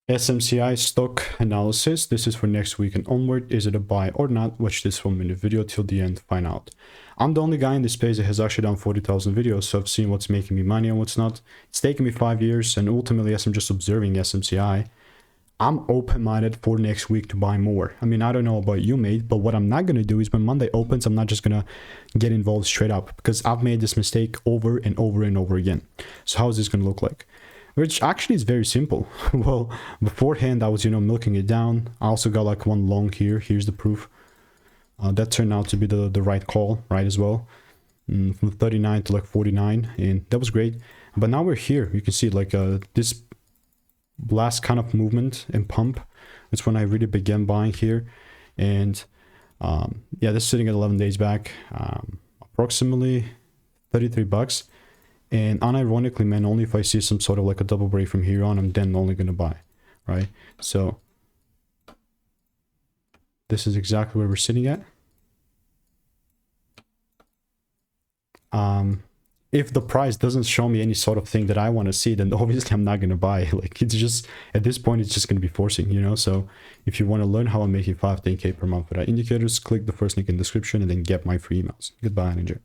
SMCI stock analysis. This is for next week and onward. Is it a buy or not? Watch this 1 minute video till the end, find out. I'm the only guy in this space that has actually done 40,000 videos, so I've seen what's making me money and what's not. It's taken me 5 years, and ultimately, as I'm just observing SMCI, I'm open-minded for next week to buy more. I mean, I don't know about you, mate, but what I'm not going to do is when Monday opens, I'm not just going to get involved straight up, because I've made this mistake over and over and over again. So how is this going to look like? Which actually is very simple. Well, beforehand, I was, milking it down. I also got like one long here. Here's the proof. That turned out to be the right call, right, as well. From 39 to like 49, and that was great. But now we're here. You can see like this last kind of movement and pump. That's when I really began buying here. And yeah, this is sitting at 11 days back, approximately 33 bucks. And unironically, man, only if I see some sort of like a double break from here on, I'm then only going to buy, right? So this is exactly where we're sitting at. If the price doesn't show me any sort of thing that I want to see, then obviously I'm not going to buy. Like, it's just, at this point, it's just going to be forcing, So if you want to learn how I'm making 5-10K per month without indicators, click the first link in the description and then get my free emails. Goodbye and enjoy.